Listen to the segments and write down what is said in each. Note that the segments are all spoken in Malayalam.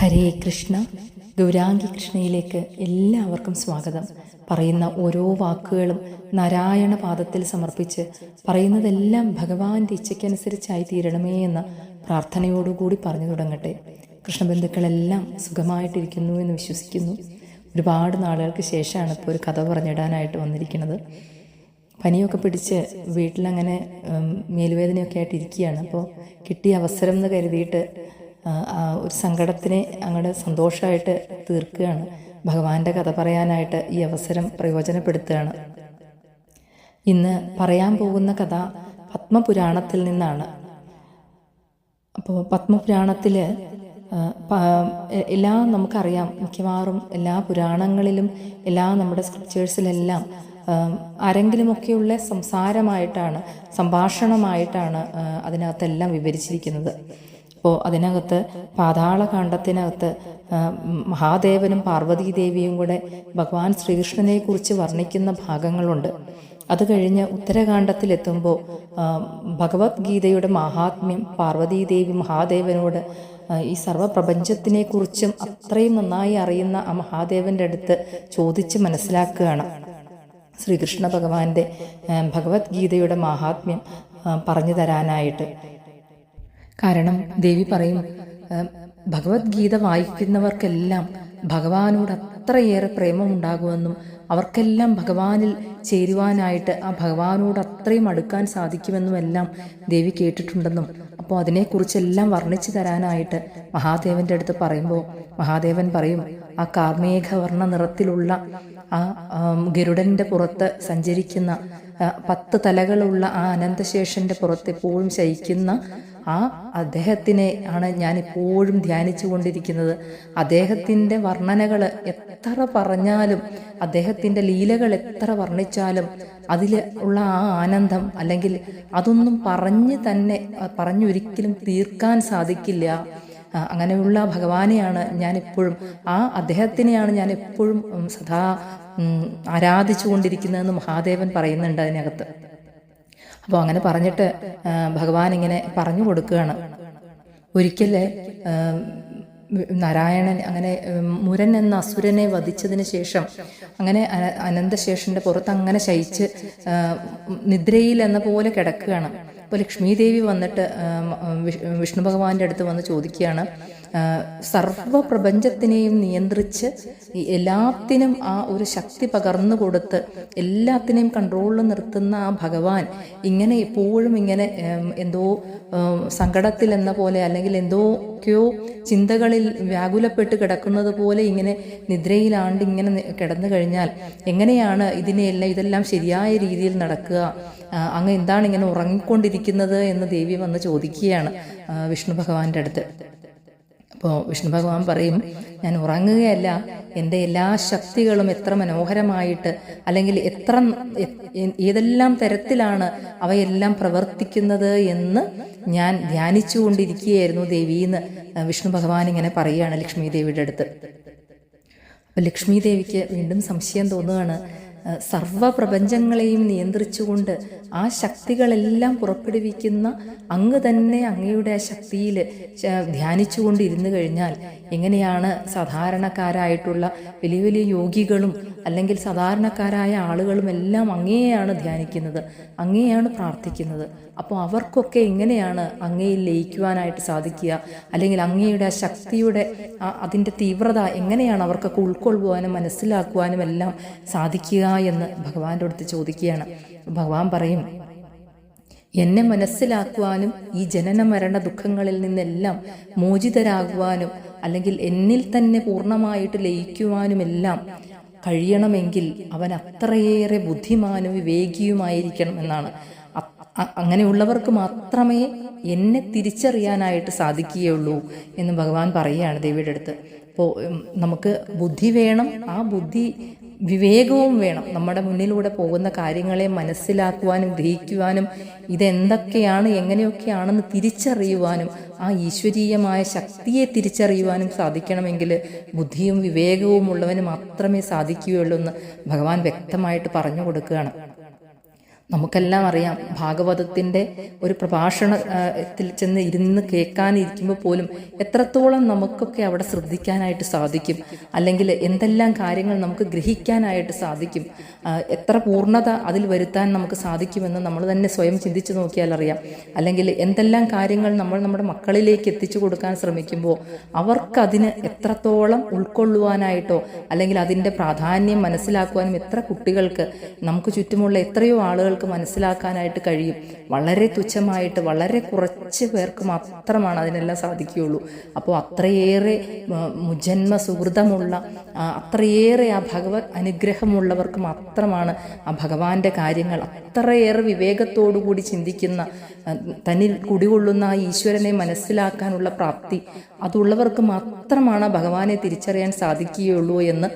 ഹരേ കൃഷ്ണ. ഗൗരാംഗി കൃഷ്ണയിലേക്ക് എല്ലാവർക്കും സ്വാഗതം. പറയുന്ന ഓരോ വാക്കുകളും നാരായണ പാദത്തിൽ സമർപ്പിച്ച് പറയുന്നതെല്ലാം ഭഗവാന്റെ ഇച്ഛയ്ക്കനുസരിച്ചായി തീരണമേ എന്ന പ്രാർത്ഥനയോടുകൂടി പറഞ്ഞു തുടങ്ങട്ടെ. കൃഷ്ണബന്ധുക്കളെല്ലാം സുഖമായിട്ടിരിക്കുന്നു എന്ന് വിശ്വസിക്കുന്നു. ഒരുപാട് നാളുകൾക്ക് ശേഷമാണ് ഇപ്പോൾ ഒരു കഥ പറഞ്ഞിടാനായിട്ട് വന്നിരിക്കുന്നത്. പനിയൊക്കെ പിടിച്ച് വീട്ടിലങ്ങനെ മേലുവേദനയൊക്കെ ആയിട്ട് ഇരിക്കുകയാണ്. അപ്പോൾ കിട്ടിയ അവസരം എന്ന് കരുതിയിട്ട് ഒരു സങ്കടത്തിനെ അങ്ങോട്ട് സന്തോഷമായിട്ട് തീർക്കുകയാണ്. ഭഗവാന്റെ കഥ പറയാനായിട്ട് ഈ അവസരം പ്രയോജനപ്പെടുത്തുകയാണ്. ഇന്ന് പറയാൻ പോകുന്ന കഥ പത്മപുരാണത്തിൽ നിന്നാണ്. അപ്പോൾ പത്മപുരാണത്തിൽ എല്ലാം നമുക്കറിയാം. മിക്കവാറും എല്ലാ പുരാണങ്ങളിലും എല്ലാ നമ്മുടെ സ്ക്രിപ്റ്റേഴ്സിലെല്ലാം ആരെങ്കിലുമൊക്കെയുള്ള സംസാരമായിട്ടാണ്, സംഭാഷണമായിട്ടാണ് അതിനകത്തെല്ലാം വിവരിച്ചിരിക്കുന്നത്. അപ്പോൾ അതിനകത്ത് പാതാളകാണ്ഡത്തിനകത്ത് മഹാദേവനും പാർവതീദേവിയും കൂടെ ഭഗവാൻ ശ്രീകൃഷ്ണനെ കുറിച്ച് വർണ്ണിക്കുന്ന ഭാഗങ്ങളുണ്ട്. അത് കഴിഞ്ഞ് ഉത്തരകാണ്ഡത്തിലെത്തുമ്പോൾ ഭഗവത്ഗീതയുടെ മഹാത്മ്യം പാർവതീദേവി മഹാദേവനോട് ഈ സർവപ്രപഞ്ചത്തിനെ കുറിച്ചും അത്രയും നന്നായി അറിയുന്ന ആ മഹാദേവന്റെ അടുത്ത് ചോദിച്ച് മനസ്സിലാക്കുകയാണ്. ശ്രീകൃഷ്ണ ഭഗവാന്റെ ഭഗവത്ഗീതയുടെ മഹാത്മ്യം പറഞ്ഞു തരാനായിട്ട്. കാരണം ദേവി പറയും, ഭഗവത്ഗീത വായിക്കുന്നവർക്കെല്ലാം ഭഗവാനോട് അത്രയേറെ പ്രേമമുണ്ടാകുമെന്നും അവർക്കെല്ലാം ഭഗവാനിൽ ചേരുവാനായിട്ട് ആ ഭഗവാനോട് അത്രയും അടുക്കാൻ സാധിക്കുമെന്നും എല്ലാം ദേവി കേട്ടിട്ടുണ്ടെന്നും അപ്പോൾ അതിനെക്കുറിച്ചെല്ലാം വർണ്ണിച്ചു തരാനായിട്ട് മഹാദേവന്റെ അടുത്ത് പറയുമ്പോൾ മഹാദേവൻ പറയും, ആ കാർമേഘവർണ്ണ നിറത്തിലുള്ള ആ ഗരുഡന്റെ പുറത്ത് സഞ്ചരിക്കുന്ന 10 തലകളുള്ള ആ അനന്തശേഷന്റെ പുറത്ത് എപ്പോഴും ശയിക്കുന്ന ആ അദ്ദേഹത്തിനെ ആണ് ഞാൻ എപ്പോഴും ധ്യാനിച്ചു കൊണ്ടിരിക്കുന്നത്. അദ്ദേഹത്തിൻ്റെ വർണ്ണനകൾ എത്ര പറഞ്ഞാലും, അദ്ദേഹത്തിൻ്റെ ലീലകൾ എത്ര വർണ്ണിച്ചാലും അതിൽ ഉള്ള ആ ആനന്ദം അല്ലെങ്കിൽ അതൊന്നും പറഞ്ഞൊരിക്കലും തീർക്കാൻ സാധിക്കില്ല. അങ്ങനെയുള്ള ഭഗവാനെയാണ് ഞാനെപ്പോഴും, ആ അദ്ദേഹത്തിനെയാണ് ഞാൻ എപ്പോഴും സദാ ആരാധിച്ചു കൊണ്ടിരിക്കുന്നതെന്ന് മഹാദേവൻ പറയുന്നുണ്ട് അതിനകത്ത്. അപ്പോൾ അങ്ങനെ പറഞ്ഞിട്ട് ഭഗവാൻ ഇങ്ങനെ പറഞ്ഞു കൊടുക്കുകയാണ്. ഒരിക്കല് നാരായണൻ അങ്ങനെ മുരൻ എന്ന അസുരനെ വധിച്ചതിന് ശേഷം അങ്ങനെ അനന്തശേഷന്റെ പുറത്ത് അങ്ങനെ ശയിച്ച് നിദ്രയിൽ എന്ന പോലെ കിടക്കുകയാണ്. അപ്പോൾ ലക്ഷ്മീദേവി വന്നിട്ട് വിഷ്ണു ഭഗവാന്റെ അടുത്ത് വന്ന് ചോദിക്കുകയാണ്, സർവപ്രപഞ്ചത്തിനെയും നിയന്ത്രിച്ച് എല്ലാത്തിനും ആ ഒരു ശക്തി പകർന്നു കൊടുത്ത് എല്ലാത്തിനെയും കൺട്രോളിൽ നിർത്തുന്ന ആ ഭഗവാൻ ഇങ്ങനെ എപ്പോഴും ഇങ്ങനെ എന്തോ സങ്കടത്തിൽ എന്ന പോലെ അല്ലെങ്കിൽ എന്തൊക്കെയോ ചിന്തകളിൽ വ്യാകുലപ്പെട്ട് കിടക്കുന്നത് പോലെ ഇങ്ങനെ നിദ്രയിലാണ്ട് ഇങ്ങനെ കിടന്നു കഴിഞ്ഞാൽ എങ്ങനെയാണ് ഇതെല്ലാം ശരിയായ രീതിയിൽ നടക്കുക? അങ്ങ് എന്താണ് ഇങ്ങനെ ഉറങ്ങിക്കൊണ്ടിരിക്കുന്നത് എന്ന് ദേവി വന്ന് ചോദിക്കുകയാണ് വിഷ്ണു ഭഗവാന്റെ അടുത്ത്. അപ്പോൾ വിഷ്ണു ഭഗവാൻ പറയും, ഞാൻ ഉറങ്ങുകയല്ല, എൻ്റെ എല്ലാ ശക്തികളും എത്ര മനോഹരമായിട്ട് അല്ലെങ്കിൽ ഏതെല്ലാം തരത്തിലാണ് അവയെല്ലാം പ്രവർത്തിക്കുന്നത് എന്ന് ഞാൻ ധ്യാനിച്ചു കൊണ്ടിരിക്കുകയായിരുന്നു ദേവിയെന്ന് വിഷ്ണു ഭഗവാൻ ഇങ്ങനെ പറയുകയാണ് ലക്ഷ്മി ദേവിയുടെ അടുത്ത്. അപ്പോൾ ലക്ഷ്മി ദേവിക്ക് വീണ്ടും സംശയം തോന്നുകയാണ്. സർവപ്രപഞ്ചങ്ങളെയും നിയന്ത്രിച്ചുകൊണ്ട് ആ ശക്തികളെല്ലാം പുറപ്പെടുവിക്കുന്ന അങ്ങ് തന്നെ അങ്ങയുടെ ആ ശക്തിയിൽ ധ്യാനിച്ചു കൊണ്ടിരുന്നു കഴിഞ്ഞാൽ എങ്ങനെയാണ് സാധാരണക്കാരായിട്ടുള്ള വലിയ വലിയ യോഗികളും അല്ലെങ്കിൽ സാധാരണക്കാരായ ആളുകളും എല്ലാം അങ്ങയെയാണ് ധ്യാനിക്കുന്നത്, അങ്ങയെയാണ് പ്രാർത്ഥിക്കുന്നത്. അപ്പോൾ അവർക്കൊക്കെ എങ്ങനെയാണ് അങ്ങയിൽ ലയിക്കുവാനായിട്ട് സാധിക്കുക? അല്ലെങ്കിൽ അങ്ങയുടെ ആ ശക്തിയുടെ അതിൻ്റെ തീവ്രത എങ്ങനെയാണ് അവർക്കൊക്കെ ഉൾക്കൊള്ളുവാനും മനസ്സിലാക്കുവാനും എല്ലാം സാധിക്കുക എന്ന് ഭഗവാന്റെ അടുത്ത് ചോദിക്കുകയാണ്. ഭഗവാൻ പറയും, എന്നെ മനസ്സിലാക്കുവാനും ഈ ജനന മരണ ദുഃഖങ്ങളിൽ നിന്നെല്ലാം മോചിതരാകുവാനും അല്ലെങ്കിൽ എന്നിൽ തന്നെ പൂർണ്ണമായിട്ട് ലയിക്കുവാനുമെല്ലാം കഴിയണമെങ്കിൽ അവൻ അത്രയേറെ ബുദ്ധിമാനും വിവേകിയുമായിരിക്കണം എന്നാണ്. അങ്ങനെയുള്ളവർക്ക് മാത്രമേ എന്നെ തിരിച്ചറിയാനായിട്ട് സാധിക്കുകയുള്ളൂ എന്ന് ഭഗവാൻ പറയുകയാണ് ദേവിയുടെ അടുത്ത്. അപ്പോൾ നമുക്ക് ബുദ്ധി വേണം, ആ ബുദ്ധി വിവേകവും വേണം. നമ്മുടെ മുന്നിലൂടെ പോകുന്ന കാര്യങ്ങളെ മനസ്സിലാക്കുവാനും ഗ്രഹിക്കുവാനും ഇതെന്തൊക്കെയാണ് എങ്ങനെയൊക്കെയാണെന്ന് തിരിച്ചറിയുവാനും ആ ഈശ്വരീയമായ ശക്തിയെ തിരിച്ചറിയുവാനും സാധിക്കണമെങ്കിൽ ബുദ്ധിയും വിവേകവും ഉള്ളവന് മാത്രമേ സാധിക്കുകയുള്ളൂ എന്ന് ഭഗവാൻ വ്യക്തമായിട്ട് പറഞ്ഞു കൊടുക്കുകയാണ്. നമുക്കെല്ലാം അറിയാം, ഭാഗവതത്തിൻ്റെ ഒരു പ്രഭാഷണത്തിൽ ചെന്ന് ഇരുന്ന് കേൾക്കാനിരിക്കുമ്പോൾ പോലും എത്രത്തോളം നമുക്കൊക്കെ അവിടെ ശ്രദ്ധിക്കാനായിട്ട് സാധിക്കും, അല്ലെങ്കിൽ എന്തെല്ലാം കാര്യങ്ങൾ നമുക്ക് ഗ്രഹിക്കാനായിട്ട് സാധിക്കും, എത്ര പൂർണ്ണത അതിൽ വരുത്താൻ നമുക്ക് സാധിക്കുമെന്ന് നമ്മൾ തന്നെ സ്വയം ചിന്തിച്ച് നോക്കിയാൽ അറിയാം. അല്ലെങ്കിൽ എന്തെല്ലാം കാര്യങ്ങൾ നമ്മൾ നമ്മുടെ മക്കളിലേക്ക് എത്തിച്ചു കൊടുക്കാൻ ശ്രമിക്കുമ്പോൾ അവർക്കതിന് എത്രത്തോളം ഉൾക്കൊള്ളുവാനായിട്ടോ അല്ലെങ്കിൽ അതിൻ്റെ പ്രാധാന്യം മനസ്സിലാക്കുവാനും എത്ര കുട്ടികൾക്ക്, നമുക്ക് ചുറ്റുമുള്ള എത്രയോ ആളുകൾക്ക് മനസ്സിലാക്കാനായിട്ട് കഴിയും. വളരെ തുച്ഛമായിട്ട് വളരെ കുറച്ച് പേർക്ക് മാത്രമാണ് അതിനെല്ലാം സാധിക്കുകയുള്ളൂ. അപ്പോൾ അത്രയേറെ മുജന്മ സുഹൃതമുള്ള, അത്രയേറെ ആ ഭഗവത് അനുഗ്രഹമുള്ളവർക്ക് മാത്രമാണ് ആ ഭഗവാന്റെ കാര്യങ്ങൾ അത്രയേറെ വിവേകത്തോടുകൂടി ചിന്തിക്കുന്ന, തന്നിൽ കുടികൊള്ളുന്ന ആ ഈശ്വരനെ മനസ്സിലാക്കാനുള്ള പ്രാപ്തി അതുള്ളവർക്ക് മാത്രമാണ് ഭഗവാനെ തിരിച്ചറിയാൻ സാധിക്കുകയുള്ളൂ എന്ന്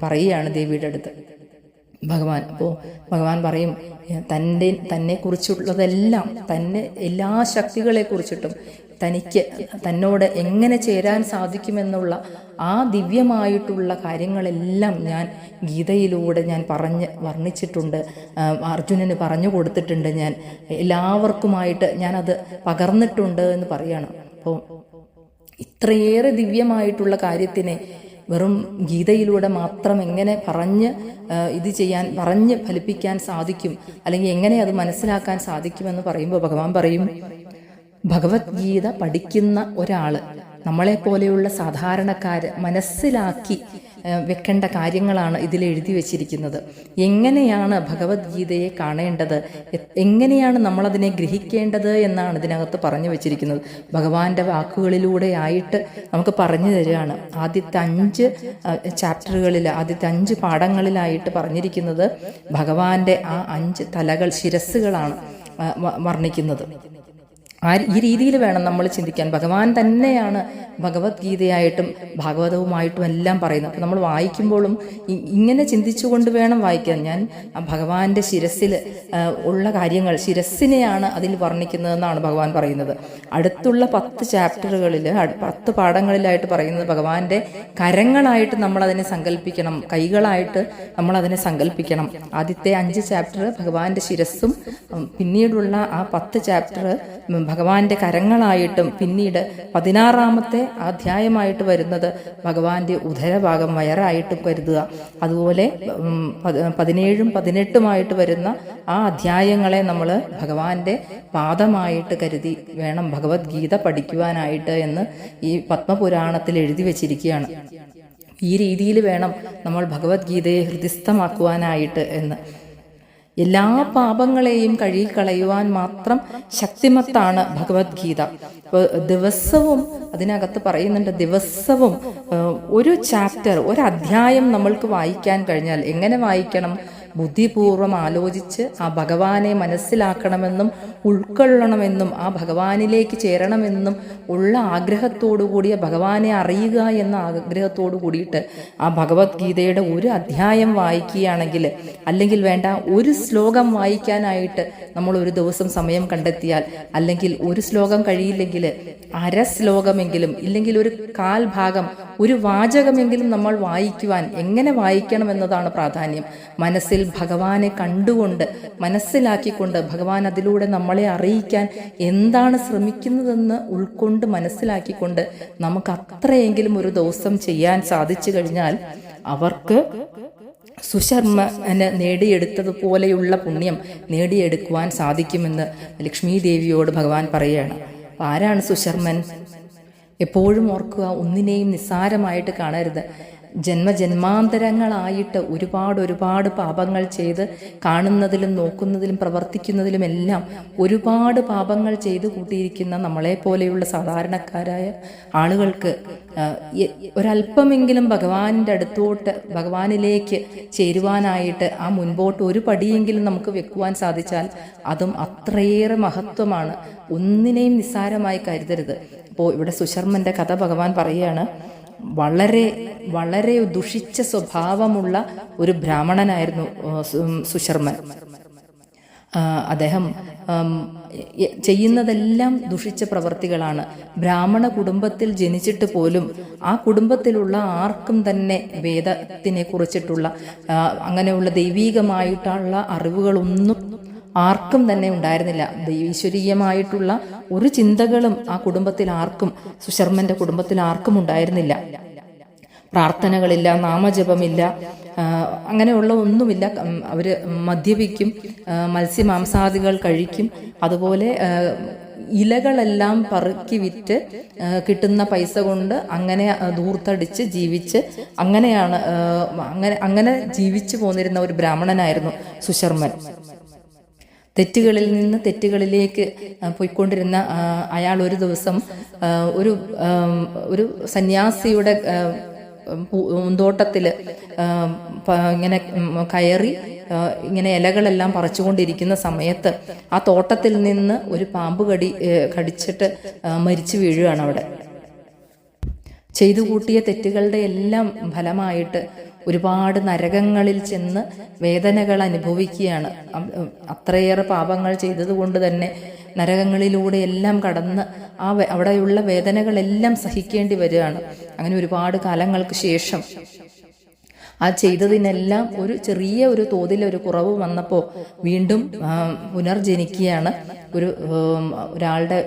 പറയുകയാണ് ദേവിയുടെ അടുത്ത് ഭഗവാൻ. അപ്പോൾ ഭഗവാൻ പറയും, തന്നെക്കുറിച്ചുള്ളതെല്ലാം, തന്നെ എല്ലാ ശക്തികളെക്കുറിച്ചിട്ടും തന്നോട് എങ്ങനെ ചേരാൻ സാധിക്കുമെന്നുള്ള ആ ദിവ്യമായിട്ടുള്ള കാര്യങ്ങളെല്ലാം ഞാൻ ഗീതയിലൂടെ ഞാൻ വർണ്ണിച്ചിട്ടുണ്ട്, അർജുനന് പറഞ്ഞു കൊടുത്തിട്ടുണ്ട്, ഞാൻ എല്ലാവർക്കുമായിട്ട് ഞാനത് പകർന്നിട്ടുണ്ട് എന്ന് പറയാണ്. അപ്പോൾ ഇത്രയേറെ ദിവ്യമായിട്ടുള്ള കാര്യത്തിനെ വെറും ഗീതയിലൂടെ മാത്രം എങ്ങനെ പറഞ്ഞ് ഫലിപ്പിക്കാൻ സാധിക്കും, അല്ലെങ്കിൽ എങ്ങനെ അത് മനസ്സിലാക്കാൻ സാധിക്കുമെന്ന് പറയുമ്പോൾ ഭഗവാൻ പറയും, ഭഗവത്ഗീത പഠിക്കുന്ന ഒരാൾ, നമ്മളെപ്പോലെയുള്ള സാധാരണക്കാര് മനസ്സിലാക്കി വെക്കേണ്ട കാര്യങ്ങളാണ് ഇതിൽ എഴുതി വച്ചിരിക്കുന്നത്. എങ്ങനെയാണ് ഭഗവത്ഗീതയെ കാണേണ്ടത്, എങ്ങനെയാണ് നമ്മളതിനെ ഗ്രഹിക്കേണ്ടത് എന്നാണ് ഇതിനകത്ത് പറഞ്ഞു വച്ചിരിക്കുന്നത്. ഭഗവാന്റെ വാക്കുകളിലൂടെ ആയിട്ട് നമുക്ക് പറഞ്ഞു തരികയാണ്. ആദ്യത്തെ 5 ചാപ്റ്ററുകളിൽ, ആദ്യത്തെ 5 പാഠങ്ങളിലായിട്ട് പറഞ്ഞിരിക്കുന്നത് ഭഗവാന്റെ ആ 5 തലകൾ, ശിരസ്സുകളാണ് വർണ്ണിക്കുന്നത്. ഈ രീതിയിൽ വേണം നമ്മൾ ചിന്തിക്കാൻ. ഭഗവാൻ തന്നെയാണ് ഭഗവത്ഗീതയായിട്ടും ഭാഗവതവുമായിട്ടും എല്ലാം പറയുന്നത്. അപ്പോൾ നമ്മൾ വായിക്കുമ്പോഴും ഇങ്ങനെ ചിന്തിച്ചുകൊണ്ട് വേണം വായിക്കാൻ. ഞാൻ ഭഗവാന്റെ ശിരസിൽ ഉള്ള കാര്യങ്ങൾ, ശിരസിനെയാണ് അതിൽ വർണ്ണിക്കുന്നതെന്നാണ് ഭഗവാൻ പറയുന്നത്. അടുത്തുള്ള 10 ചാപ്റ്ററുകളിൽ, 10 പാഠങ്ങളിലായിട്ട് പറയുന്നത് ഭഗവാന്റെ കരങ്ങളായിട്ട് നമ്മളതിനെ സങ്കല്പിക്കണം, കൈകളായിട്ട് നമ്മളതിനെ സങ്കല്പിക്കണം. ആദ്യത്തെ 5 ചാപ്റ്റർ ഭഗവാന്റെ ശിരസ്സും, പിന്നീടുള്ള ആ 10 ചാപ്റ്റർ ഭഗവാന്റെ കരങ്ങളായിട്ടും, പിന്നീട് 16ാമത്തെ അധ്യായമായിട്ട് വരുന്നത് ഭഗവാന്റെ ഉദരഭാഗം, വയറായിട്ടും കരുതുക. അതുപോലെ 17ഉം 18ഉമായിട്ട് വരുന്ന ആ അധ്യായങ്ങളെ നമ്മൾ ഭഗവാന്റെ പാദമായിട്ട് കരുതി വേണം ഭഗവത്ഗീത പഠിക്കുവാനായിട്ട് എന്ന് ഈ പത്മപുരാണത്തിൽ എഴുതി വച്ചിരിക്കുകയാണ്. ഈ രീതിയിൽ വേണം നമ്മൾ ഭഗവത്ഗീതയെ ഹൃദിസ്ഥമാക്കുവാനായിട്ട് എന്ന്. എല്ലാ പാപങ്ങളെയും കഴുകിക്കളയുവാൻ മാത്രം ശക്തിമത്താണ് ഭഗവത്ഗീത. ദിവസവും അതിനകത്ത് പറയുന്നുണ്ട്, ദിവസവും ഒരു ചാപ്റ്റർ, ഒരു അധ്യായം നമ്മൾക്ക് വായിക്കാൻ കഴിഞ്ഞാൽ, എങ്ങനെ വായിക്കണം? ബുദ്ധിപൂർവം ആലോചിച്ച് ആ ഭഗവാനെ മനസ്സിലാക്കണമെന്നും ഉൾക്കൊള്ളണമെന്നും ആ ഭഗവാനിലേക്ക് ചേരണമെന്നും ഉള്ള ആഗ്രഹത്തോടു കൂടിയ, ഭഗവാനെ അറിയുക എന്ന ആഗ്രഹത്തോടു കൂടിയിട്ട് ആ ഭഗവത്ഗീതയുടെ ഒരു അധ്യായം വായിക്കുകയാണെങ്കിൽ, അല്ലെങ്കിൽ വേണ്ട ഒരു ശ്ലോകം വായിക്കാനായിട്ട് നമ്മൾ ഒരു ദിവസം സമയം കണ്ടെത്തിയാൽ, അല്ലെങ്കിൽ ഒരു ശ്ലോകം കഴിയില്ലെങ്കിൽ അര ശ്ലോകമെങ്കിലും, ഇല്ലെങ്കിൽ ഒരു 1/4 ഭാഗം, ഒരു വാചകമെങ്കിലും നമ്മൾ വായിക്കുവാൻ, എങ്ങനെ വായിക്കണം എന്നതാണ് പ്രാധാന്യം. മനസ്സിൽ ഭഗവാനെ കണ്ടുകൊണ്ട്, മനസ്സിലാക്കിക്കൊണ്ട്, ഭഗവാൻ അതിലൂടെ നമ്മളെ അറിയിക്കാൻ എന്താണ് ശ്രമിക്കുന്നതെന്ന് ഉൾക്കൊണ്ട് മനസ്സിലാക്കിക്കൊണ്ട് നമുക്ക് അത്രയെങ്കിലും ഒരു ദിവസം ചെയ്യാൻ സാധിച്ചു കഴിഞ്ഞാൽ അവർക്ക് സുശർമ്മന് നേടിയെടുത്തതുപോലെയുള്ള പുണ്യം നേടിയെടുക്കുവാൻ സാധിക്കുമെന്ന് ലക്ഷ്മി ദേവിയോട് ഭഗവാൻ പറയുകയാണ്. ആരാണ് സുശർമ്മൻ? എപ്പോഴും ഓർക്കുക, ഒന്നിനെയും നിസ്സാരമായിട്ട് കാണരുത്. ജന്മജന്മാന്തരങ്ങളായിട്ട് ഒരുപാട് പാപങ്ങൾ ചെയ്ത്, കാണുന്നതിലും നോക്കുന്നതിലും പ്രവർത്തിക്കുന്നതിലും എല്ലാം ഒരുപാട് പാപങ്ങൾ ചെയ്ത് കൂട്ടിയിരിക്കുന്ന നമ്മളെ പോലെയുള്ള സാധാരണക്കാരായ ആളുകൾക്ക് ഒരല്പമെങ്കിലും ഭഗവാന്റെ അടുത്തോട്ട്, ഭഗവാനിലേക്ക് ചേരുവാനായിട്ട് ആ മുൻപോട്ട് ഒരു പടിയെങ്കിലും നമുക്ക് വെക്കുവാൻ സാധിച്ചാൽ അതും അത്രയേറെ മഹത്വമാണ്. ഒന്നിനെയും നിസ്സാരമായി കരുതരുത്. അപ്പോൾ ഇവിടെ സുശർമ്മന്റെ കഥ ഭഗവാൻ പറയുകയാണ്. വളരെ വളരെ ദുഷിച്ച സ്വഭാവമുള്ള ഒരു ബ്രാഹ്മണനായിരുന്നു സുശർമ്മൻ. അദ്ദേഹം ചെയ്യുന്നതെല്ലാം ദുഷിച്ച പ്രവൃത്തികളാണ്. ബ്രാഹ്മണ കുടുംബത്തിൽ ജനിച്ചിട്ട് പോലും ആ കുടുംബത്തിലുള്ള ആർക്കും തന്നെ വേദത്തിനെ കുറിച്ചിട്ടുള്ള അങ്ങനെയുള്ള ദൈവീകമായിട്ടുള്ള അറിവുകളൊന്നും ആർക്കും തന്നെ ഉണ്ടായിരുന്നില്ല. ഈശ്വരീയമായിട്ടുള്ള ഒരു ചിന്തകളും ആ കുടുംബത്തിൽ ആർക്കും, സുശർമ്മന്റെ കുടുംബത്തിൽ ആർക്കും ഉണ്ടായിരുന്നില്ല. പ്രാർത്ഥനകളില്ല, നാമജപമില്ല, അങ്ങനെയുള്ള ഒന്നുമില്ല. അവർ മദ്യപിക്കും, മത്സ്യമാംസാദികൾ കഴിക്കും, അതുപോലെ ഇലകളെല്ലാം പറക്കി വിറ്റ് കിട്ടുന്ന പൈസ കൊണ്ട് അങ്ങനെ ധൂർത്തടിച്ച് ജീവിച്ച് അങ്ങനെ ജീവിച്ചു പോന്നിരുന്ന ഒരു ബ്രാഹ്മണനായിരുന്നു സുശർമ്മൻ. തെറ്റുകളിൽ നിന്ന് തെറ്റുകളിലേക്ക് പോയിക്കൊണ്ടിരുന്ന അയാൾ ഒരു ദിവസം ഒരു സന്യാസിയുടെ പൂന്തോട്ടത്തിൽ ഇങ്ങനെ കയറി ഇങ്ങനെ ഇലകളെല്ലാം പറിച്ചുകൊണ്ടിരിക്കുന്ന സമയത്ത് ആ തോട്ടത്തിൽ നിന്ന് ഒരു പാമ്പ് കടിച്ചിട്ട് മരിച്ചു വീഴുകയാണ് അവിടെ. ചെയ്തു കൂട്ടിയ തെറ്റുകളുടെ എല്ലാം ഫലമായിട്ട് ഒരുപാട് നരകങ്ങളിൽ ചെന്ന് വേദനകൾ അനുഭവിക്കുകയാണ്. അത്രയേറെ പാപങ്ങൾ ചെയ്തതുകൊണ്ട് തന്നെ നരകങ്ങളിലൂടെ എല്ലാം കടന്ന് അവിടെയുള്ള വേദനകളെല്ലാം സഹിക്കേണ്ടി വരികയാണ്. അങ്ങനെ ഒരുപാട് കാലങ്ങൾക്ക് ശേഷം ആ ചെയ്തതിനെല്ലാം ഒരു ചെറിയ ഒരു തോതിൽ ഒരു കുറവ് വന്നപ്പോൾ വീണ്ടും പുനർജനിക്കുകയാണ്. ഒരാളുടെ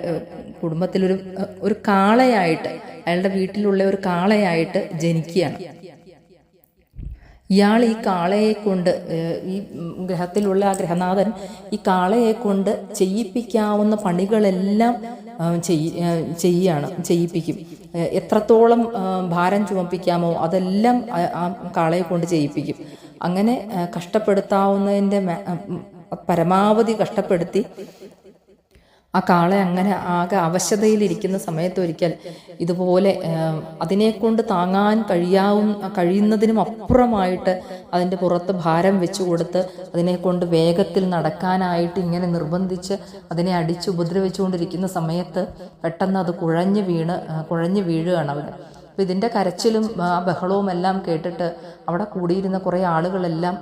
കുടുംബത്തിലൊരു കാളയായിട്ട്, അയാളുടെ വീട്ടിലുള്ള ഒരു കാളയായിട്ട് ജനിക്കുകയാണ്. ഇയാൾ ഈ കാളയെ കൊണ്ട്, ഈ ഗ്രഹത്തിലുള്ള ആ ഗ്രഹനാഥൻ ഈ കാളയെ കൊണ്ട് ചെയ്യിപ്പിക്കാവുന്ന പണികളെല്ലാം ചെയ്യിപ്പിക്കും. എത്രത്തോളം ഭാരം ചുമപ്പിക്കാമോ അതെല്ലാം ആ കാളയെ കൊണ്ട് ചെയ്യിപ്പിക്കും. അങ്ങനെ കഷ്ടപ്പെടുത്താവുന്നതിൻ്റെ പരമാവധി കഷ്ടപ്പെടുത്തി ആ കാളെ അങ്ങനെ ആകെ അവശതയിലിരിക്കുന്ന സമയത്ത് ഒരിക്കൽ ഇതുപോലെ അതിനെക്കൊണ്ട് താങ്ങാൻ കഴിയുന്നതിനും അപ്പുറമായിട്ട് അതിൻ്റെ പുറത്ത് ഭാരം വെച്ചു കൊടുത്ത് അതിനെക്കൊണ്ട് വേഗത്തിൽ നടക്കാനായിട്ട് ഇങ്ങനെ നിർബന്ധിച്ച് അതിനെ അടിച്ച് ഉപദ്രവിച്ചുകൊണ്ടിരിക്കുന്ന സമയത്ത് പെട്ടെന്ന് അത് കുഴഞ്ഞു വീഴുകയാണ് അവിടെ. അപ്പം ഇതിൻ്റെ കരച്ചിലും ആ ബഹളവും എല്ലാം കേട്ടിട്ട് അവിടെ കൂടിയിരുന്ന കുറേ ആളുകളെല്ലാം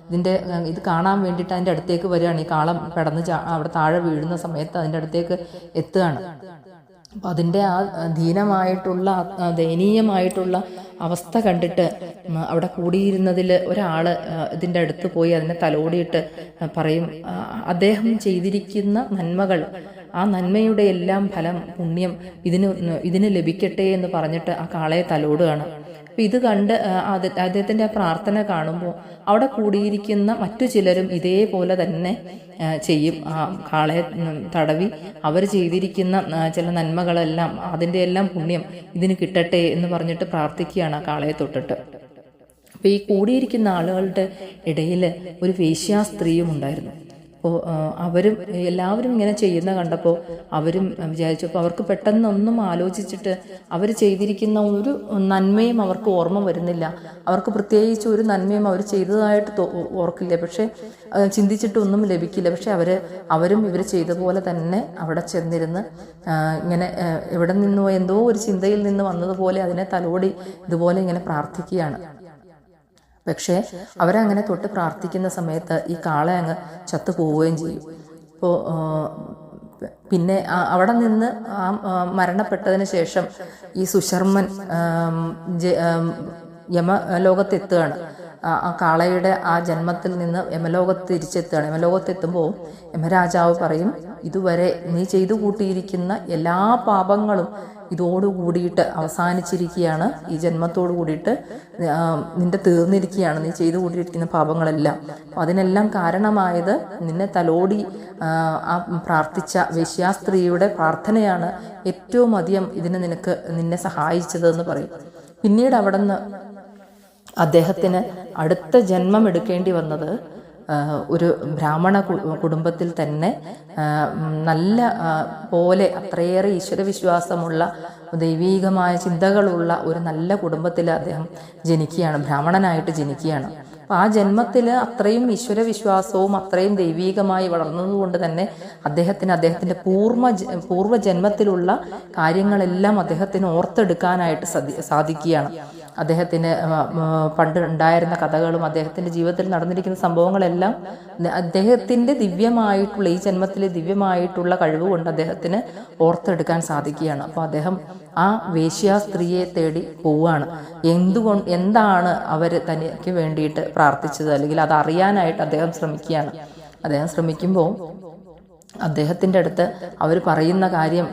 ഇതിൻ്റെ ഇത് കാണാൻ വേണ്ടിയിട്ട് അതിൻ്റെ അടുത്തേക്ക് വരികയാണ്. ഈ കാളം പെടന്ന് അവിടെ താഴെ വീഴുന്ന സമയത്ത് അതിൻ്റെ അടുത്തേക്ക് എത്തുകയാണ്. അപ്പം അതിൻ്റെ ആ ദീനമായിട്ടുള്ള ദയനീയമായിട്ടുള്ള അവസ്ഥ കണ്ടിട്ട് അവിടെ കൂടിയിരുന്നതിൽ ഒരാൾ ഇതിൻ്റെ അടുത്ത് പോയി അതിനെ തലോടിയിട്ട് പറയും, അദ്ദേഹം ചെയ്തിരിക്കുന്ന നന്മകൾ, ആ നന്മയുടെ എല്ലാം ഫലം, പുണ്യം ഇതിന് ലഭിക്കട്ടെ എന്ന് പറഞ്ഞിട്ട് ആ കാളയെ തലോടുകയാണ്. അപ്പം ഇത് കണ്ട് അദ്ദേഹത്തിൻ്റെ ആ പ്രാർത്ഥന കാണുമ്പോൾ അവിടെ കൂടിയിരിക്കുന്ന മറ്റു ചിലരും ഇതേപോലെ തന്നെ ചെയ്യും. ആ കാളയെ തടവി അവർ ചെയ്തിരിക്കുന്ന ചില നന്മകളെല്ലാം, അതിൻ്റെ എല്ലാം പുണ്യം ഇതിന് കിട്ടട്ടെ എന്ന് പറഞ്ഞിട്ട് പ്രാർത്ഥിക്കുകയാണ് ആ കാളയെ തൊട്ടിട്ട്. അപ്പോൾ ഈ കൂടിയിരിക്കുന്ന ആളുകളുടെ ഇടയിൽ ഒരു വേശ്യാസ്ത്രീയും ഉണ്ടായിരുന്നു. അപ്പോൾ എല്ലാവരും ഇങ്ങനെ ചെയ്യുന്ന കണ്ടപ്പോൾ അവരും വിചാരിച്ചപ്പോൾ അവർക്ക് പെട്ടെന്നൊന്നും ആലോചിച്ചിട്ട് അവർ ചെയ്തിരിക്കുന്ന ഒരു നന്മയും അവർക്ക് ഓർമ്മ വരുന്നില്ല. അവർക്ക് പ്രത്യേകിച്ച് ഒരു നന്മയും അവർ ചെയ്തതായിട്ട് ഓർക്കില്ല, പക്ഷേ ചിന്തിച്ചിട്ടൊന്നും ലഭിക്കില്ല. പക്ഷെ അവരും ഇവർ ചെയ്ത പോലെ തന്നെ അവിടെ ചെന്നിരുന്ന് ഇങ്ങനെ എവിടെ നിന്നോ എന്തോ ഒരു ചിന്തയിൽ നിന്ന് വന്നതുപോലെ അതിനെ തലോടി ഇതുപോലെ ഇങ്ങനെ പ്രാർത്ഥിക്കുകയാണ്. പക്ഷേ അവരങ്ങനെ തൊട്ട് പ്രാർത്ഥിക്കുന്ന സമയത്ത് ഈ കാള അങ്ങ് ചത്തുപോവുകയും ചെയ്യും. അപ്പോൾ പിന്നെ അവിടെ നിന്ന് മരണപ്പെട്ടതിന് ശേഷം ഈ സുശർമ്മൻ യമലോകത്തെത്തുകയാണ്. ആ കാളയുടെ ആ ജന്മത്തിൽ നിന്ന് യമലോകത്ത് തിരിച്ചെത്തുകയാണ്. യമലോകത്തെത്തുമ്പോൾ യമരാജാവ് പറയും, ഇതുവരെ നീ ചെയ്തു കൂട്ടിയിരിക്കുന്ന എല്ലാ പാപങ്ങളും ഇതോടുകൂടിയിട്ട് അവസാനിച്ചിരിക്കുകയാണ്, ഈ ജന്മത്തോടു കൂടിയിട്ട് നിന്റെ തീർന്നിരിക്കുകയാണ്, നീ ചെയ്തു കൂട്ടിയിരിക്കുന്ന പാപങ്ങളെല്ലാം. അതിനെല്ലാം കാരണമായത് നിന്നെ തലോടി പ്രാർത്ഥിച്ച വേശ്യാസ്ത്രീയുടെ പ്രാർത്ഥനയാണ് ഏറ്റവും അധികം നിന്നെ സഹായിച്ചതെന്ന് പറയും. പിന്നീട് അവിടെ നിന്ന് അദ്ദേഹത്തിന് അടുത്ത ജന്മം എടുക്കേണ്ടി വന്നത് ഒരു ബ്രാഹ്മണ കുടുംബത്തിൽ തന്നെ നല്ല പോലെ അത്രയേറെ ഈശ്വരവിശ്വാസമുള്ള ദൈവീകമായ ചിന്തകളുള്ള ഒരു നല്ല കുടുംബത്തിൽ അദ്ദേഹം ജനിക്കുകയാണ്, ബ്രാഹ്മണനായിട്ട് ജനിക്കുകയാണ്. അപ്പോൾ ആ ജന്മത്തിൽ അത്രയും ഈശ്വരവിശ്വാസവും അത്രയും ദൈവീകമായി വളർന്നതുകൊണ്ട് തന്നെ അദ്ദേഹത്തിൻ്റെ പൂർവ്വജന്മത്തിലുള്ള കാര്യങ്ങളെല്ലാം അദ്ദേഹത്തിന് ഓർത്തെടുക്കാനായിട്ട് സാധിക്കുകയാണ്. അദ്ദേഹത്തിന് പണ്ട് ഉണ്ടായിരുന്ന കഥകളും അദ്ദേഹത്തിൻ്റെ ജീവിതത്തിൽ നടന്നിരിക്കുന്ന സംഭവങ്ങളെല്ലാം അദ്ദേഹത്തിൻ്റെ ദിവ്യമായിട്ടുള്ള ഈ ജന്മത്തിലെ ദിവ്യമായിട്ടുള്ള കഴിവ് കൊണ്ട് അദ്ദേഹത്തിന് ഓർത്തെടുക്കാൻ സാധിക്കുകയാണ്. അപ്പോൾ അദ്ദേഹം ആ വേശ്യാ സ്ത്രീയെ തേടി പോവുകയാണ്. എന്താണ് അവർ തനിക്ക് വേണ്ടിയിട്ട് പ്രാർത്ഥിച്ചത്, അല്ലെങ്കിൽ അത് അറിയാനായിട്ട് അദ്ദേഹം ശ്രമിക്കുകയാണ്. അദ്ദേഹം ശ്രമിക്കുമ്പോൾ അദ്ദേഹത്തിൻ്റെ അടുത്ത് അവർ പറയുന്ന കാര്യം,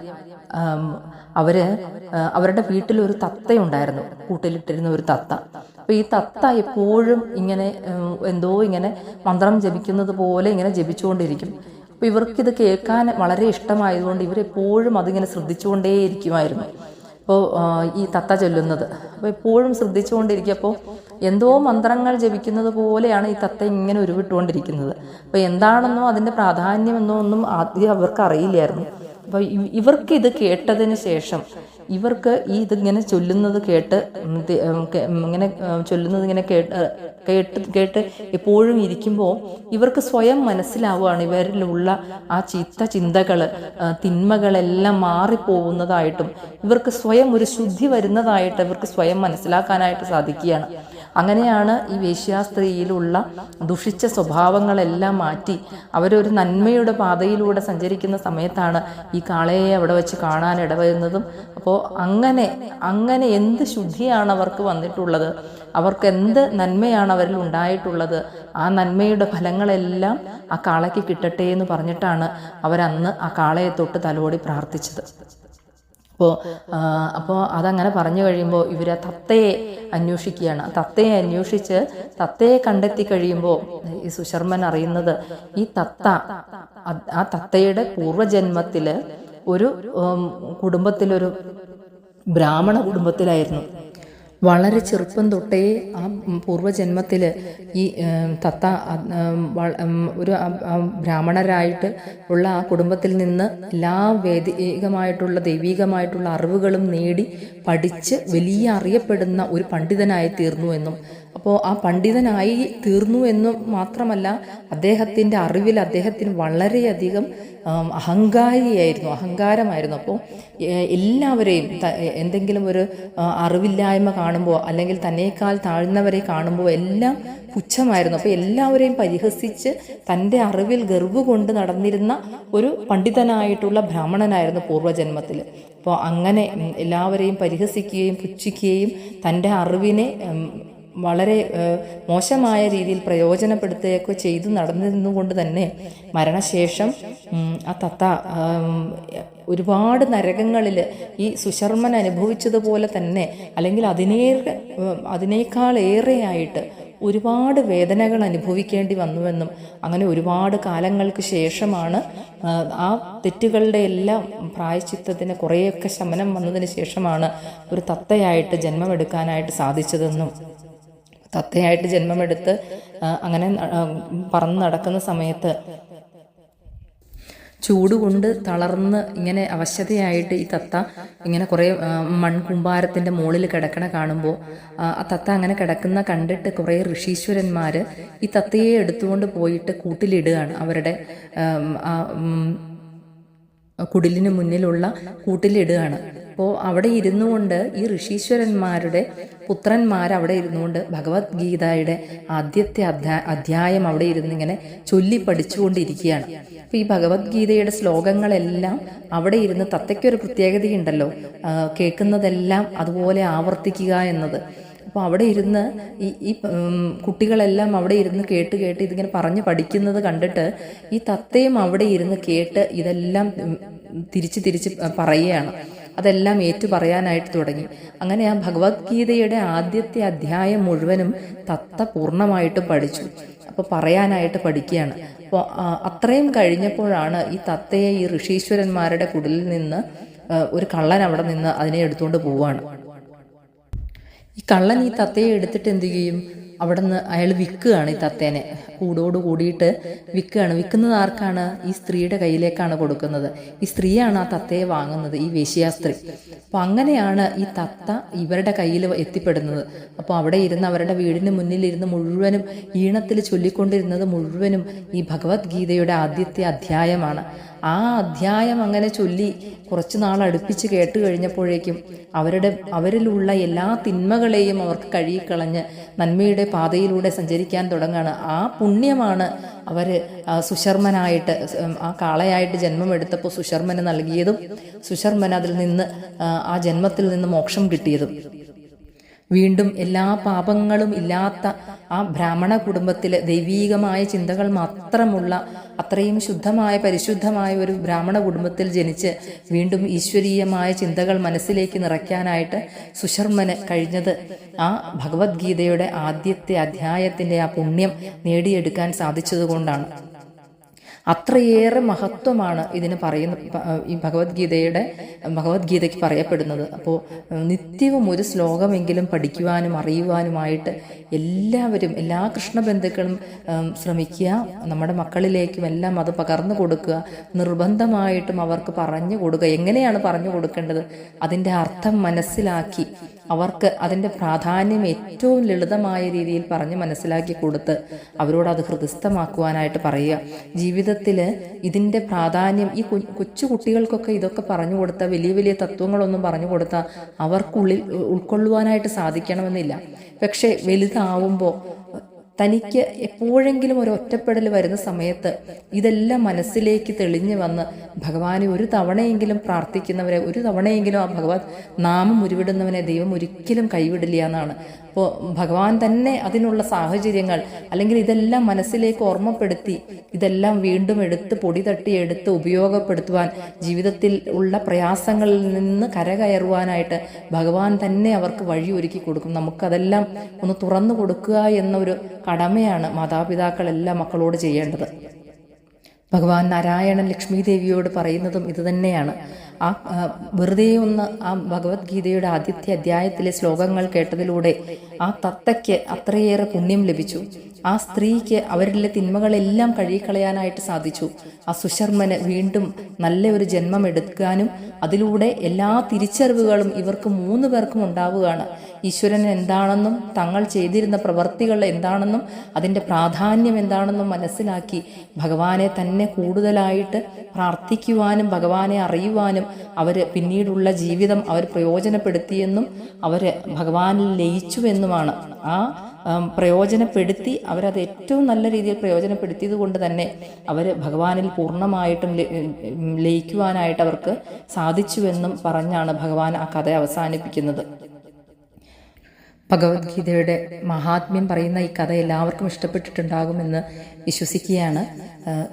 അവരുടെ വീട്ടിലൊരു തത്തയുണ്ടായിരുന്നു, കൂട്ടിലിട്ടിരുന്ന ഒരു തത്ത. അപ്പോൾ ഈ തത്ത എപ്പോഴും ഇങ്ങനെ ഇങ്ങനെ മന്ത്രം ജപിക്കുന്നത് പോലെ ഇങ്ങനെ ജപിച്ചുകൊണ്ടിരിക്കും. അപ്പോൾ ഇവർക്കിത് കേൾക്കാൻ വളരെ ഇഷ്ടമായതുകൊണ്ട് ഇവരെപ്പോഴും അതിങ്ങനെ ശ്രദ്ധിച്ചുകൊണ്ടേയിരിക്കുമായിരുന്നു. അപ്പോൾ ഈ തത്ത ചൊല്ലുന്നത് അപ്പോൾ എപ്പോഴും ശ്രദ്ധിച്ചുകൊണ്ടിരിക്കുക. അപ്പോൾ എന്തോ മന്ത്രങ്ങൾ ജപിക്കുന്നത് പോലെയാണ് ഈ തത്ത ഇങ്ങനെ ഉരുവിട്ടുകൊണ്ടിരിക്കുന്നത്. അപ്പോൾ എന്താണെന്നോ അതിൻ്റെ പ്രാധാന്യമെന്നോ ഒന്നും ആദ്യം അവർക്ക് അറിയില്ലായിരുന്നു. അപ്പോൾ ഇവർക്കിത് കേട്ടതിന് ശേഷം ഇവർക്ക് ഇതിങ്ങനെ ചൊല്ലുന്നത് കേട്ട് ഇങ്ങനെ ചൊല്ലുന്നത് ഇങ്ങനെ കേട്ട് എപ്പോഴും ഇരിക്കുമ്പോൾ ഇവർക്ക് സ്വയം മനസ്സിലാവുകയാണ് ഇവരിലുള്ള ആ ചീത്ത ചിന്തകൾ, തിന്മകളെല്ലാം മാറിപ്പോകുന്നതായിട്ടും ഇവർക്ക് സ്വയം ഒരു ശുദ്ധി വരുന്നതായിട്ട് ഇവർക്ക് സ്വയം മനസ്സിലാക്കാനായിട്ട് സാധിക്കുകയാണ്. അങ്ങനെയാണ് ഈ വേശ്യാസ്ത്രീയിലുള്ള ദുഷിച്ച സ്വഭാവങ്ങളെല്ലാം മാറ്റി അവരൊരു നന്മയുടെ പാതയിലൂടെ സഞ്ചരിക്കുന്ന സമയത്താണ് ഈ കാളയെ അവിടെ വെച്ച് കാണാൻ ഇടവരുന്നതും. അപ്പോൾ അങ്ങനെ എന്ത് ശുദ്ധിയാണ് അവർക്ക് വന്നിട്ടുള്ളത്, അവർക്ക് എന്ത് നന്മയാണ് അവരിൽ ഉണ്ടായിട്ടുള്ളത്, ആ നന്മയുടെ ഫലങ്ങളെല്ലാം ആ കാളയ്ക്ക് കിട്ടട്ടെ എന്ന് പറഞ്ഞിട്ടാണ് അവരന്ന് ആ കാളയെ തൊട്ട് തലോടി പ്രാർത്ഥിച്ചത്. അപ്പോൾ അതങ്ങനെ പറഞ്ഞു കഴിയുമ്പോൾ ഇവർ ആ തത്തയെ അന്വേഷിക്കുകയാണ്. തത്തയെ അന്വേഷിച്ച് തത്തയെ കണ്ടെത്തി കഴിയുമ്പോൾ ഈ സുശർമ്മൻ അറിയുന്നത് ഈ ആ തത്തയുടെ പൂർവ്വജന്മത്തിൽ ഒരു കുടുംബത്തിലൊരു ബ്രാഹ്മണ കുടുംബത്തിലായിരുന്നു. വളരെ ചെറുപ്പം തൊട്ടേ ആ പൂർവ്വജന്മത്തിൽ ഈ തത്ത ഒരു ബ്രാഹ്മണരായിട്ട് ഉള്ള ആ കുടുംബത്തിൽ നിന്ന് എല്ലാ ദൈവികമായിട്ടുള്ള അറിവുകളും നേടി പഠിച്ച് വലിയ അറിയപ്പെടുന്ന ഒരു പണ്ഡിതനായി തീർന്നു എന്നും, അപ്പോൾ ആ പണ്ഡിതനായി തീർന്നു എന്നും മാത്രമല്ല അദ്ദേഹത്തിൻ്റെ അറിവിൽ അദ്ദേഹത്തിന് വളരെയധികം അഹങ്കാരമായിരുന്നു. അപ്പോൾ എല്ലാവരെയും എന്തെങ്കിലും ഒരു അറിവില്ലായ്മ കാണുമ്പോൾ അല്ലെങ്കിൽ തന്നേക്കാൾ താഴ്ന്നവരെ കാണുമ്പോൾ എല്ലാം പുച്ഛമായിരുന്നു. അപ്പോൾ എല്ലാവരെയും പരിഹസിച്ച് തൻ്റെ അറിവിൽ ഗർവ് കൊണ്ട് നടന്നിരുന്ന ഒരു പണ്ഡിതനായിട്ടുള്ള ബ്രാഹ്മണനായിരുന്നു പൂർവ്വജന്മത്തിൽ. അപ്പോൾ അങ്ങനെ എല്ലാവരെയും പരിഹസിക്കുകയും പുച്ഛിക്കുകയും തൻ്റെ അറിവിനെ വളരെ മോശമായ രീതിയിൽ പ്രയോജനപ്പെടുത്തുകയൊക്കെ ചെയ്തു നടന്നിരുന്നുകൊണ്ട് തന്നെ മരണശേഷം ആ തത്ത ഒരുപാട് നരകങ്ങളിൽ ഈ സുശർമ്മൻ അനുഭവിച്ചതുപോലെ തന്നെ അല്ലെങ്കിൽ അതിനേക്കാൾ ഏറെയായിട്ട് ഒരുപാട് വേദനകൾ അനുഭവിക്കേണ്ടി വന്നുവെന്നും, അങ്ങനെ ഒരുപാട് കാലങ്ങൾക്ക് ശേഷമാണ് ആ തെറ്റുകളുടെ എല്ലാം പ്രായശ്ചിത്തത്തിന് കുറേയൊക്കെ ശമനം വന്നതിന് ശേഷമാണ് ഒരു തത്തയായിട്ട് ജന്മമെടുക്കാനായിട്ട് സാധിച്ചതെന്നും, തത്തയായിട്ട് ജന്മമെടുത്ത് അങ്ങനെ പറന്ന് നടക്കുന്ന സമയത്ത് ചൂടുകൊണ്ട് തളർന്ന് ഇങ്ങനെ അവശതയായിട്ട് ഈ തത്ത ഇങ്ങനെ കുറേ മൺകുമ്പാരത്തിൻ്റെ മുകളിൽ കിടക്കണ കാണുമ്പോൾ ആ തത്ത അങ്ങനെ കിടക്കുന്ന കണ്ടിട്ട് കുറേ ഋഷീശ്വരന്മാർ ഈ തത്തയെ എടുത്തുകൊണ്ട് പോയിട്ട് കൂട്ടിലിടുകയാണ്. അവരുടെ കുടിലിന് മുന്നിലുള്ള കൂട്ടിലിടുകയാണ്. അപ്പോൾ അവിടെ ഇരുന്നു കൊണ്ട് ഈ ഋഷീശ്വരന്മാരുടെ പുത്രന്മാരവിടെ ഇരുന്നുകൊണ്ട് ഭഗവത്ഗീതയുടെ ആദ്യത്തെ അധ്യായം അവിടെ ഇരുന്നിങ്ങനെ ചൊല്ലി പഠിച്ചുകൊണ്ടിരിക്കുകയാണ്. അപ്പോൾ ഈ ഭഗവത്ഗീതയുടെ ശ്ലോകങ്ങളെല്ലാം അവിടെ ഇരുന്ന് തത്തയ്ക്കൊരു പ്രത്യേകതയുണ്ടല്ലോ, കേൾക്കുന്നതെല്ലാം അതുപോലെ ആവർത്തിക്കുക എന്നത്. അപ്പോൾ അവിടെ ഇരുന്ന് ഈ കുട്ടികളെല്ലാം അവിടെ ഇരുന്ന് കേട്ട് ഇതിങ്ങനെ പറഞ്ഞ് പഠിക്കുന്നത് കണ്ടിട്ട് ഈ തത്തയും അവിടെ ഇരുന്ന് കേട്ട് ഇതെല്ലാം തിരിച്ച് പറയുകയാണ്. അതെല്ലാം ഏറ്റു പറയാനായിട്ട് തുടങ്ങി. അങ്ങനെ ആ ഭഗവത്ഗീതയുടെ ആദ്യത്തെ അധ്യായം മുഴുവനും തത്ത പൂർണ്ണമായിട്ടും പഠിച്ചു. അപ്പോൾ പറയാനായിട്ട് പഠിക്കുകയാണ്. അപ്പോൾ അത്രയും കഴിഞ്ഞപ്പോഴാണ് ഈ തത്തയെ ഈ ഋഷീശ്വരന്മാരുടെ കുടിലിൽ നിന്ന് ഒരു കള്ളൻ അവിടെ നിന്ന് അതിനെ എടുത്തുകൊണ്ട് പോവുകയാണ്. ഈ കള്ളൻ ഈ തത്തയെ എടുത്തിട്ട് എന്ത് ചെയ്യും, അവിടെ നിന്ന് അയാൾ വിൽക്കുകയാണ്. ഈ തത്തേനെ കൂടോട് കൂടിയിട്ട് വിൽക്കുകയാണ്. വിൽക്കുന്നത് ആർക്കാണ്? ഈ സ്ത്രീയുടെ കയ്യിലേക്കാണ് കൊടുക്കുന്നത്. ഈ സ്ത്രീയാണ് ആ തത്തയെ വാങ്ങുന്നത്, ഈ വേശ്യാസ്ത്രീ. അപ്പോൾ അങ്ങനെയാണ് ഈ തത്ത ഇവരുടെ കയ്യിൽ എത്തിപ്പെടുന്നത്. അപ്പോൾ അവിടെ ഇരുന്ന് അവരുടെ വീടിന് മുന്നിലിരുന്ന് മുഴുവനും ഈണത്തിൽ ചൊല്ലിക്കൊണ്ടിരുന്നത് മുഴുവനും ഈ ഭഗവത്ഗീതയുടെ ആദ്യത്തെ അധ്യായമാണ്. ആ അധ്യായം അങ്ങനെ ചൊല്ലി കുറച്ചു നാൾ അടുപ്പിച്ച് കേട്ട് കഴിഞ്ഞപ്പോഴേക്കും അവരിലുള്ള എല്ലാ തിന്മകളെയും അവർക്ക് കഴുകിക്കളഞ്ഞ് നന്മയുടെ പാതയിലൂടെ സഞ്ചരിക്കാൻ തുടങ്ങുകയാണ്. ആ പുണ്യമാണ് അവർ സുശർമ്മനായിട്ട് ആ കാളയായിട്ട് ജന്മമെടുത്തപ്പോൾ സുശർമ്മന് നൽകിയതും സുശർമ്മൻ അതിൽ നിന്ന് ആ ജന്മത്തിൽ നിന്ന് മോക്ഷം കിട്ടിയതും. വീണ്ടും എല്ലാ പാപങ്ങളും ഇല്ലാത്ത ആ ബ്രാഹ്മണ കുടുംബത്തിലെ ദൈവീകമായ ചിന്തകൾ മാത്രമുള്ള അത്രയും ശുദ്ധമായ പരിശുദ്ധമായ ഒരു ബ്രാഹ്മണ കുടുംബത്തിൽ ജനിച്ച് വീണ്ടും ഈശ്വരീയമായ ചിന്തകൾ മനസ്സിലേക്ക് നിറയ്ക്കാനായിട്ട് സുശർമ്മന് കഴിഞ്ഞത് ആ ഭഗവത്ഗീതയുടെ ആദ്യത്തെ അധ്യായത്തിൻ്റെ ആ പുണ്യം നേടിയെടുക്കാൻ സാധിച്ചതുകൊണ്ടാണ്. അത്രയേറെ മഹത്വമാണ് ഇതിന് ഈ ഭഗവത്ഗീതയ്ക്ക് പറയപ്പെടുന്നത്. അപ്പോൾ നിത്യവും ഒരു ശ്ലോകമെങ്കിലും പഠിക്കുവാനും അറിയുവാനുമായിട്ട് എല്ലാവരും, എല്ലാ കൃഷ്ണബന്ധുക്കളും ശ്രമിക്കുക. നമ്മുടെ മക്കളിലേക്കും എല്ലാം അത് പകർന്നു കൊടുക്കുക. നിർബന്ധമായിട്ടും അവർക്ക് പറഞ്ഞു കൊടുക്കുക. എങ്ങനെയാണ് പറഞ്ഞു കൊടുക്കേണ്ടത്? അതിൻ്റെ അർത്ഥം മനസ്സിലാക്കി അവർക്ക് അതിൻ്റെ പ്രാധാന്യം ഏറ്റവും ലളിതമായ രീതിയിൽ പറഞ്ഞ് മനസ്സിലാക്കി കൊടുത്ത് അവരോട് അത് ഹൃദയസ്ഥമാക്കുവാനായിട്ട് പറയുക. ജീവിതത്തിൽ ഇതിൻ്റെ പ്രാധാന്യം ഈ കൊച്ചു കുട്ടികൾക്കൊക്കെ ഇതൊക്കെ പറഞ്ഞു കൊടുത്താൽ, വലിയ വലിയ തത്വങ്ങളൊന്നും പറഞ്ഞു കൊടുത്താൽ അവർക്കുള്ളിൽ ഉൾക്കൊള്ളുവാനായിട്ട് സാധിക്കണമെന്നില്ല. പക്ഷേ വലുതാവുമ്പോൾ തനിക്ക് എപ്പോഴെങ്കിലും ഒരു ഒറ്റപ്പെടൽ വരുന്ന സമയത്ത് ഇതെല്ലാം മനസ്സിലേക്ക് തെളിഞ്ഞു വന്ന് ഭഗവാനെ ഒരു തവണയെങ്കിലും പ്രാർത്ഥിക്കുന്നവരെ, ഒരു തവണയെങ്കിലും ആ ഭഗവത് നാമം ഉരുവിടുന്നവനെ ദൈവം ഒരിക്കലും കൈവിടില്ല എന്നാണ്. അപ്പോൾ ഭഗവാൻ തന്നെ അതിനുള്ള സാഹചര്യങ്ങൾ, അല്ലെങ്കിൽ ഇതെല്ലാം മനസ്സിലേക്ക് ഓർമ്മപ്പെടുത്തി ഇതെല്ലാം വീണ്ടും എടുത്ത് പൊടി തട്ടിയെടുത്ത് ഉപയോഗപ്പെടുത്തുവാൻ, ജീവിതത്തിൽ ഉള്ള പ്രയാസങ്ങളിൽ നിന്ന് കരകയറുവാനായിട്ട് ഭഗവാൻ തന്നെ അവർക്ക് വഴി ഒരുക്കി കൊടുക്കും. നമുക്കതെല്ലാം ഒന്ന് തുറന്നു കൊടുക്കുക എന്നൊരു കടമയാണ് മാതാപിതാക്കൾ എല്ലാ മക്കളോട് ചെയ്യേണ്ടത്. ഭഗവാൻ നാരായണൻ ലക്ഷ്മി ദേവിയോട് പറയുന്നതും ഇതുതന്നെയാണ്. വെറുതെ ഒന്ന് ആ ഭഗവത്ഗീതയുടെ ആദ്യത്തെ അധ്യായത്തിലെ ശ്ലോകങ്ങൾ കേട്ടതിലൂടെ ആ തത്തയ്ക്ക് അത്രയേറെ പുണ്യം ലഭിച്ചു. ആ സ്ത്രീക്ക് അവരിലെ തിന്മകളെല്ലാം കഴുകിക്കളയാനായിട്ട് സാധിച്ചു. ആ സുശർമ്മന് വീണ്ടും നല്ല ഒരു ജന്മം എടുക്കാനും അതിലൂടെ എല്ലാ തിരിച്ചറിവുകളും ഇവർക്ക് 3 പേർക്കും ഉണ്ടാവുകയാണ്. ഈശ്വരൻ എന്താണെന്നും തങ്ങൾ ചെയ്തിരുന്ന പ്രവർത്തികൾ എന്താണെന്നും അതിൻ്റെ പ്രാധാന്യം എന്താണെന്നും മനസ്സിലാക്കി ഭഗവാനെ തന്നെ കൂടുതലായിട്ട് പ്രാർത്ഥിക്കുവാനും ഭഗവാനെ അറിയുവാനും അവർ പിന്നീടുള്ള ജീവിതം അവർ പ്രയോജനപ്പെടുത്തിയെന്നും അവർ ഭഗവാനിൽ ലയിച്ചുവെന്നുമാണ്. ആ പ്രയോജനപ്പെടുത്തി അവരത് ഏറ്റവും നല്ല രീതിയിൽ പ്രയോജനപ്പെടുത്തിയത് കൊണ്ട് തന്നെ അവർ ഭഗവാനിൽ പൂർണ്ണമായിട്ടും ലയിക്കുവാനായിട്ട് അവർക്ക് സാധിച്ചുവെന്നും പറഞ്ഞാണ് ഭഗവാൻ ആ കഥ അവസാനിപ്പിക്കുന്നത്. ഭഗവത്ഗീതയുടെ മഹാത്മ്യം പറയുന്ന ഈ കഥ എല്ലാവർക്കും ഇഷ്ടപ്പെട്ടിട്ടുണ്ടാകുമെന്ന് വിശ്വസിക്കുകയാണ്.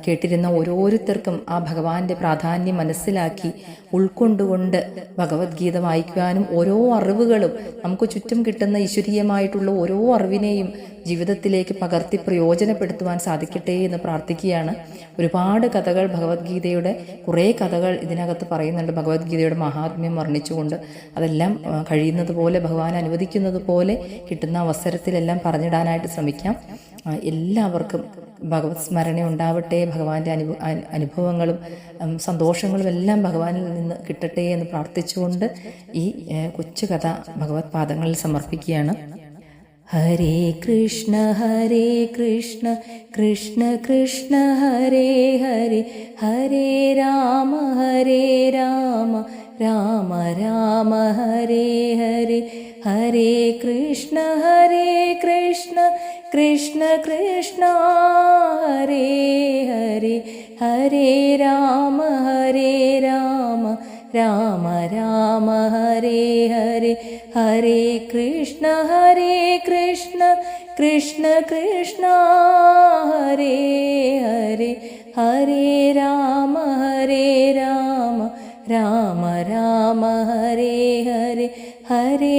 കേട്ടിരുന്ന ഓരോരുത്തർക്കും ആ ഭഗവാന്റെ പ്രാധാന്യം മനസ്സിലാക്കി ഉൾക്കൊണ്ടുകൊണ്ട് ഭഗവത്ഗീത വായിക്കുവാനും ഓരോ അറിവുകളും നമുക്ക് ചുറ്റും കിട്ടുന്ന ഈശ്വരീയമായിട്ടുള്ള ഓരോ അറിവിനെയും ജീവിതത്തിലേക്ക് പകർത്തി പ്രയോജനപ്പെടുത്തുവാൻ സാധിക്കട്ടെ എന്ന് പ്രാർത്ഥിക്കുകയാണ്. ഒരുപാട് കഥകൾ, ഭഗവത്ഗീതയുടെ കുറേ കഥകൾ ഇതിനകത്ത് പറയുന്നുണ്ട്. ഭഗവത്ഗീതയുടെ മഹാത്മ്യം വർണ്ണിച്ചുകൊണ്ട് അതെല്ലാം കഴിയുന്നത് പോലെ ഭഗവാൻ അനുവദിക്കുന്നത് പോലെ കിട്ടുന്ന അവസരത്തിലെല്ലാം പറഞ്ഞിടാനായിട്ട് ശ്രമിക്കാം. എല്ലാവർക്കും ഭഗവത് സ്മരണ ഉണ്ടാവട്ടെ. ഭഗവാന്റെ അനുഭവങ്ങളും സന്തോഷങ്ങളും എല്ലാം ഭഗവാനിൽ നിന്ന് കിട്ടട്ടെ എന്ന് പ്രാർത്ഥിച്ചുകൊണ്ട് ഈ കൊച്ചു കഥ ഭഗവത് പാദങ്ങളിൽ സമർപ്പിക്കുകയാണ്. ഹരേ കൃഷ്ണ കൃഷ്ണ കൃഷ്ണ ഹരേ ഹരേ, ഹരേ രാമ രാമ രാമ ഹരേ ഹരേ, ഹരേ കൃഷ്ണ കൃഷ്ണ കൃഷ്ണ ഹരേ ഹരേ, ഹരേ രാമ രാമ രാമ ഹരേ ഹരേ, ഹരേ കൃഷ്ണ കൃഷ്ണ കൃഷ്ണ ഹരേ ഹരേ, ഹരേ രാമ രാമ രാമ ഹരേ ഹരേ, ഹരേ